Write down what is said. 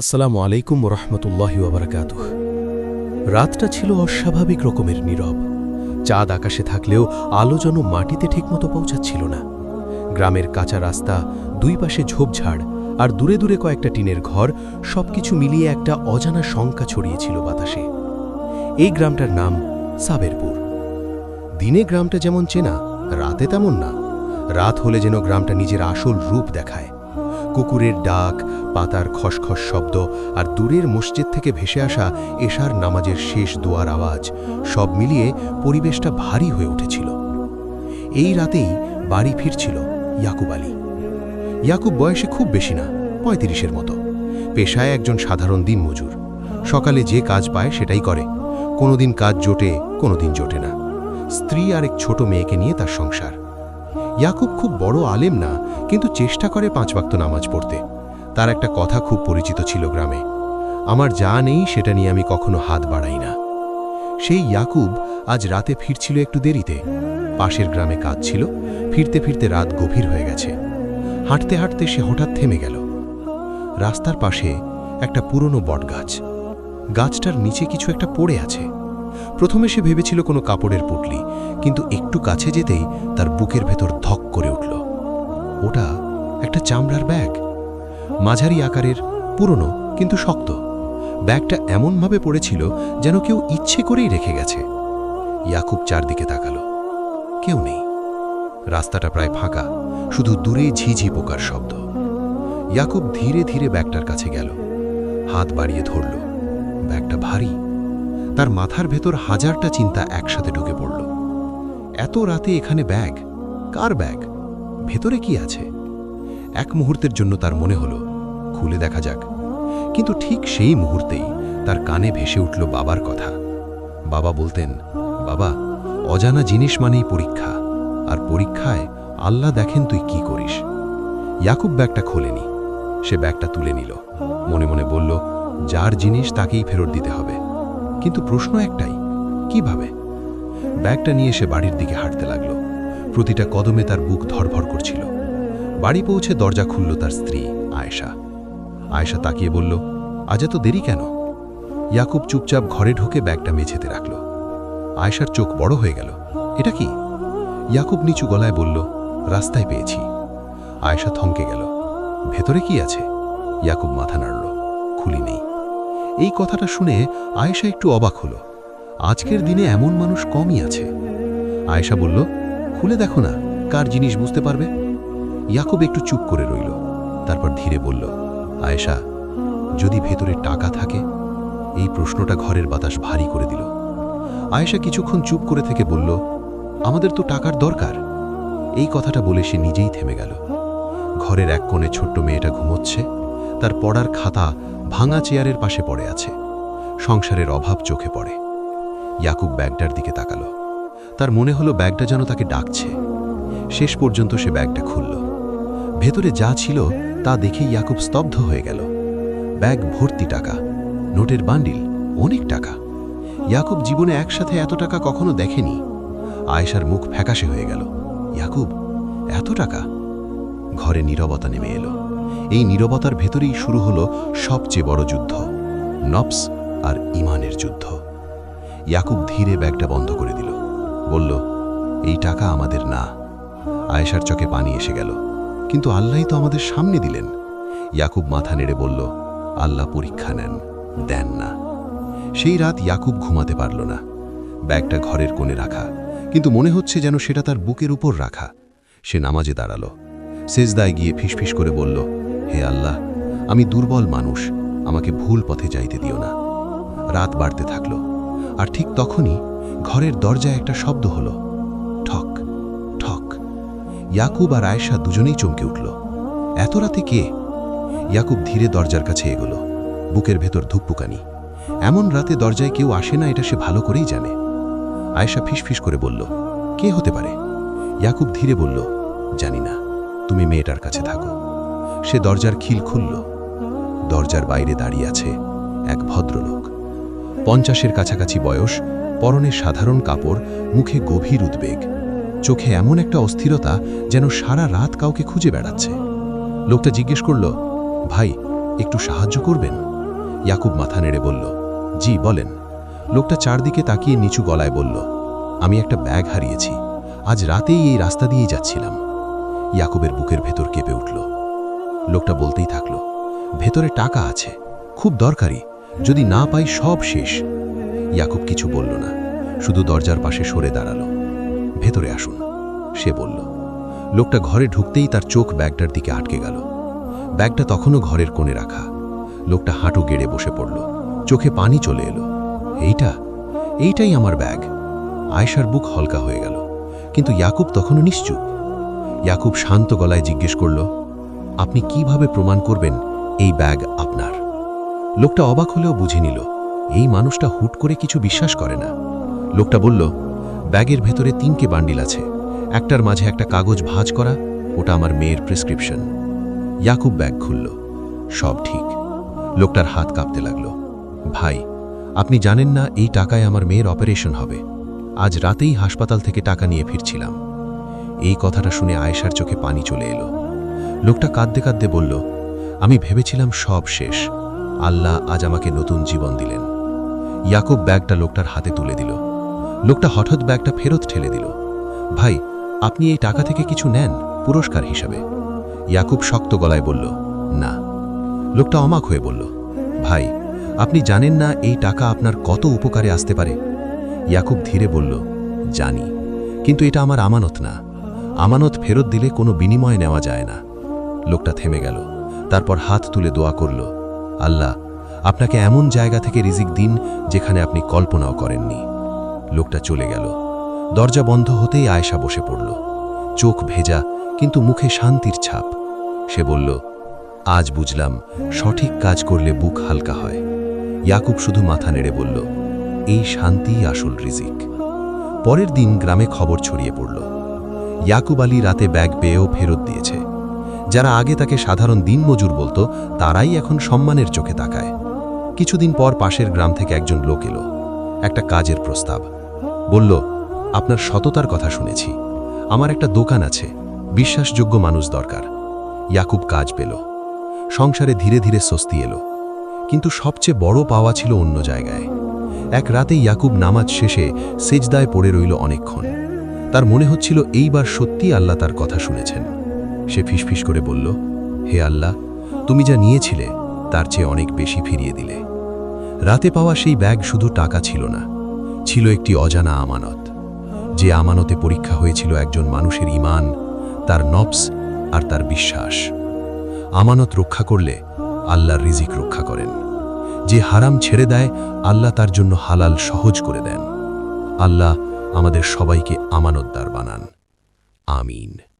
আসসালামু আলাইকুম রহমতুল্লাহি ওয়াবারাকাতুহ। রাতটা ছিল অস্বাভাবিক রকমের নীরব। চাঁদ আকাশে থাকলেও আলো যেন মাটিতে ঠিকমতো পৌঁছাচ্ছিল না। গ্রামের কাঁচা রাস্তা, দুই পাশে ঝোপঝাড় আর দূরে দূরে কয়েকটা টিনের ঘর, সবকিছু মিলিয়ে একটা অজানা শঙ্কা ছড়িয়েছিল বাতাসে। এই গ্রামটার নাম সাবেরপুর। দিনে গ্রামটা যেমন চেনা, রাতে তেমন না। রাত হলে যেন গ্রামটা নিজের আসল রূপ দেখায়। কুকুরের ডাক, পাতার খসখস শব্দ আর দূরের মসজিদ থেকে ভেসে আসা এশার নামাজের শেষ দোয়ার আওয়াজ, সব মিলিয়ে পরিবেশটা ভারী হয়ে উঠেছিল। এই রাতেই বাড়ি ফিরছিল ইয়াকুব আলী। ইয়াকুব বয়সে খুব বেশি না, ৩৫-এর মতো। পেশায় একজন সাধারণ দিনমজুর। সকালে যে কাজ পায় সেটাই করে। কোনোদিন কাজ জোটে, কোনোদিন জোটে না। স্ত্রী আর এক ছোট মেয়েকে নিয়ে তার সংসার। ইয়াকুব খুব বড় আলেম না, কিন্তু চেষ্টা করে ৫ ওয়াক্ত নামাজ পড়তে। তার একটা কথা খুব পরিচিত ছিল গ্রামে, আমার যা নেই সেটা নিয়ে আমি কখনো হাত বাড়াই না। সেই ইয়াকুব আজ রাতে ফিরছিল একটু দেরিতে। পাশের গ্রামে কাজ ছিল, ফিরতে ফিরতে রাত গভীর হয়ে গেছে। হাঁটতে হাঁটতে সে হঠাৎ থেমে গেল। রাস্তার পাশে একটা পুরনো বটগাছ। গাছটার নিচে কিছু একটা পড়ে আছে। প্রথমে সে ভেবেছিল কোনো কাপড়ের পুটলি, কিন্তু একটু কাছে যেতেই তার বুকের ভেতর ধক করে উঠল। ওটা একটা চামড়ার ব্যাগ, মাঝারি আকারের, পুরনো কিন্তু শক্ত। ব্যাগটা এমনভাবে পড়েছিল যেন কেউ ইচ্ছে করেই রেখে গেছে। ইয়াকুব চারদিকে তাকালো, কেউ নেই। রাস্তাটা প্রায় ফাঁকা, শুধু দূরে ঝিঝি পোকার শব্দ। ইয়াকুব ধীরে ধীরে ব্যাগটার কাছে গেল, হাত বাড়িয়ে ধরল। ব্যাগটা ভারী। তার মাথার ভেতর হাজারটা চিন্তা একসাথে ঢুকে পড়ল। এত রাতে এখানে ব্যাগ, কার ব্যাগ? ভেতরে কি আছে? এক মুহূর্তের জন্য তার মনে হলো খুলে দেখা যাক, কিন্তু ঠিক সেই মুহূর্তেই তার কানে ভেসে উঠল বাবার কথা। বাবা বলতেন, বাবা, অজানা জিনিস মানেই পরীক্ষা, আর পরীক্ষায় আল্লাহ দেখেন তুই কি করিস। ইয়াকুব ব্যাগটা খোলেনি। সে ব্যাগটা তুলে নিল, মনে মনে বলল, যার জিনিস তাকেই ফেরত দিতে হবে। কিন্তু প্রশ্ন একটাই, কিভাবে? ব্যাগটা নিয়ে সে বাড়ির দিকে হাঁটতে লাগল। প্রতিটা কদমে তার বুক ধড়ফড় করছিল। বাড়ি পৌঁছে দরজা খুলল তার স্ত্রী আয়েশা। আয়েশা তাকিয়ে বলল, আজ এত দেরি কেন? ইয়াকুব চুপচাপ ঘরে ঢুকে ব্যাগটা মেঝেতে রাখল। আয়েশার চোখ বড় হয়ে গেল। এটা কি? ইয়াকুব নিচু গলায় বলল, রাস্তায় পেয়েছি। আয়েশা থমকে গেল। ভেতরে কি আছে? ইয়াকুব মাথা নাড়ল, খুলি নেই। এই কথাটা শুনে আয়েশা একটু অবাক হলো। আজকের দিনে এমন মানুষ কমই আছে। আয়েশা বলল, খুলে দেখো না, কার জিনিস বুঝতে পারবে। ইয়াকুব একটু চুপ করে রইল, তারপর ধীরে বলল, আয়েশা, যদি ভেতরে টাকা থাকে? এই প্রশ্নটা ঘরের বাতাস ভারী করে দিল। আয়েশা কিছুক্ষণ চুপ করে থেকে বলল, আমাদের তো টাকার দরকার। এই কথাটা বলে সে নিজেই থেমে গেল। ঘরের এক কোণে ছোট্ট মেয়েটা ঘুমোচ্ছে। তার পড়ার খাতা ভাঙা চেয়ারের পাশে পড়ে আছে। সংসারের অভাব চোখে পড়ে। ইয়াকুব ব্যাগটার দিকে তাকালো। তার মনে হলো ব্যাগটা যেন তাকে ডাকছে। শেষ পর্যন্ত সে ব্যাগটা খুলল। ভেতরে যা ছিল তা দেখে ইয়াকুব স্তব্ধ হয়ে গেল। ব্যাগ ভর্তি টাকা, নোটের বান্ডিল, অনেক টাকা। ইয়াকুব জীবনে একসাথে এত টাকা কখনো দেখেনি। আয়েশার মুখ ফ্যাকাশে হয়ে গেল। ইয়াকুব, এত টাকা? ঘরে নীরবতা নেমে এলো। এই নীরবতার ভেতরেই শুরু হলো সবচেয়ে বড় যুদ্ধ, নফস আর ইমানের যুদ্ধ। ইয়াকুব ধীরে ব্যাগটা বন্ধ করে দিল, বলল, এই টাকা আমাদের না। আয়েশার চোখে পানি এসে গেল। কিন্তু আল্লাহই তো আমাদের সামনে দিলেন। ইয়াকুব মাথা নেড়ে বলল, আল্লাহ পরীক্ষা নেন, দেন না। সেই রাত ইয়াকুব ঘুমাতে পারল না। ব্যাগটা ঘরের কোণে রাখা, কিন্তু মনে হচ্ছে যেন সেটা তার বুকের উপর রাখা। সে নামাজে দাঁড়ালো। সেজদায় গিয়ে ফিসফিস করে বলল, হে আল্লাহ, আমি দুর্বল মানুষ, আমাকে ভুল পথে যাইতে দিও না। রাত বাড়তে থাকল, আর ঠিক তখনই ঘরের দরজায় একটা শব্দ হলো, ঠক ঠক। ইয়াকুব আর আয়েশা দুজনেই চমকে উঠল। এত রাতে কে? ইয়াকুব ধীরে দরজার কাছে এগোলো। বুকের ভেতর ধুকপুকানি। এমন রাতে দরজায় কেউ আসে না, এটা সে ভালো করেই জানে। আয়েশা ফিসফিস করে বলল, কে হতে পারে? ইয়াকুব ধীরে বলল, জানি না, তুমি মেয়েটার কাছে থাকো। সে দরজার খিল খুলল। দরজার বাইরে দাঁড়িয়ে আছে এক ভদ্রলোক। 50-এর কাছাকাছি বয়স, পরনে সাধারণ কাপড়, মুখে গভীর উদ্বেগ, চোখে এমন একটা অস্থিরতা যেন সারা রাত কাউকে খুঁজে বেড়াচ্ছে। লোকটা জিজ্ঞেস করল, ভাই, একটু সাহায্য করবেন? ইয়াকুব মাথা নেড়ে বলল, জি বলেন। লোকটা চারদিকে তাকিয়ে নিচু গলায় বলল, আমি একটা ব্যাগ হারিয়েছি, আজ রাতেই এই রাস্তা দিয়েই যাচ্ছিলাম। ইয়াকুবের বুকের ভেতর কেঁপে উঠল। লোকটা বলতেই থাকল, ভেতরে টাকা আছে, খুব দরকারি, যদি না পাই সব শেষ। ইয়াকুব কিছু বলল না, শুধু দরজার পাশে সরে দাঁড়ালো। ভেতরে আসুন, সে বলল। লোকটা ঘরে ঢুকতেই তার চোখ ব্যাগটার দিকে আটকে গেল। ব্যাগটা তখনও ঘরের কোণে রাখা। লোকটা হাঁটু গেড়ে বসে পড়ল, চোখে পানি চলে এলো। এইটাই আমার ব্যাগ। আয়েশার বুক হালকা হয়ে গেল, কিন্তু ইয়াকুব তখনও নিশ্চুপ। ইয়াকুব শান্ত গলায় জিজ্ঞেস করল, আপনি কিভাবে প্রমাণ করবেন এই ব্যাগ আপনার? লোকটা অবাক হলেও বুঝে নিল, এই মানুষটা হুট করে কিছু বিশ্বাস করে না। লোকটা বলল, ব্যাগের ভেতরে 3টে বান্ডিল আছে, একটার মাঝে একটা কাগজ ভাঁজ করা, ওটা আমার মেয়ের প্রেসক্রিপশন। ইয়াকুব ব্যাগ খুলল, সব ঠিক। লোকটার হাত কাঁপতে লাগল। ভাই, আপনি জানেন না এই টাকায় আমার মেয়ের অপারেশন হবে। আজ রাতেই হাসপাতাল থেকে টাকা নিয়ে ফিরছিলাম। এই কথাটা শুনে আয়েশার চোখে পানি চলে এলো। লোকটা কাঁদতে কাঁদতে বলল, আমি ভেবেছিলাম সব শেষ, আল্লাহ আজ আমাকে নতুন জীবন দিলেন। ইয়াকুব ব্যাগটা লোকটার হাতে তুলে দিল। লোকটা হঠাৎ ব্যাগটা ফেরত ঠেলে দিল। ভাই, আপনি এই টাকা থেকে কিছু নেন পুরস্কার হিসাবে। ইয়াকুব শক্ত গলায় বলল, না। লোকটা অবাক হয়ে বলল, ভাই, আপনি জানেন না এই টাকা আপনার কত উপকারে আসতে পারে? ইয়াকুব ধীরে বলল, জানি, কিন্তু এটা আমার আমানত না। আমানত ফেরত দিলে কোনো বিনিময় নেওয়া যায় না। লোকটা থেমে গেল, তারপর হাত তুলে দোয়া করল, আল্লাহ আপনাকে এমন জায়গা থেকে রিজিক দিন যেখানে আপনি কল্পনাও করেননি। লোকটা চলে গেল। দরজা বন্ধ হতেই আয়েশা বসে পড়ল, চোখ ভেজা কিন্তু মুখে শান্তির ছাপ। সে বলল, আজ বুঝলাম সঠিক কাজ করলে বুক হালকা হয়। ইয়াকুব শুধু মাথা নেড়ে বলল, এই শান্তিই আসল রিজিক। পরের দিন গ্রামে খবর ছড়িয়ে পড়ল, ইয়াকুব আলী রাতে ব্যাগ পেয়েও ফেরত দিয়েছে। যারা আগে তাকে সাধারণ দিনমজুর বলতো, তারাই এখন সম্মানের চোখে তাকায়। কিছুদিন পর পাশের গ্রাম থেকে একজন লোক এলো, একটা কাজের প্রস্তাব। বলল, আপনার সততার কথা শুনেছি, আমার একটা দোকান আছে, বিশ্বাসযোগ্য মানুষ দরকার। ইয়াকুব কাজ পেল, সংসারে ধীরে ধীরে স্বস্তি এলো। কিন্তু সবচেয়ে বড় পাওয়া ছিল অন্য জায়গায়। এক রাতে ইয়াকুব নামাজ শেষে সেজদায় পড়ে রইল অনেকক্ষণ। তার মনে হচ্ছিল এইবার সত্যি আল্লাহ তার কথা শুনেছেন। সে ফিসফিস করে বলল, হে আল্লাহ, তুমি যা নিয়েছিলে তার চেয়ে অনেক বেশি ফিরিয়ে দিলে। রাতে পাওয়া সেই ব্যাগ শুধু টাকা ছিল না, ছিল একটি অজানা আমানত। যে আমানতে পরীক্ষা হয়েছিল একজন মানুষের ঈমান, তার নফস আর তার বিশ্বাস। আমানত রক্ষা করলে আল্লাহর রিজিক রক্ষা করেন। যে হারাম ছেড়ে দেয়, আল্লাহ তার জন্য হালাল সহজ করে দেন। আল্লাহ আমাদের সবাইকে আমানতদার বানান। আমিন।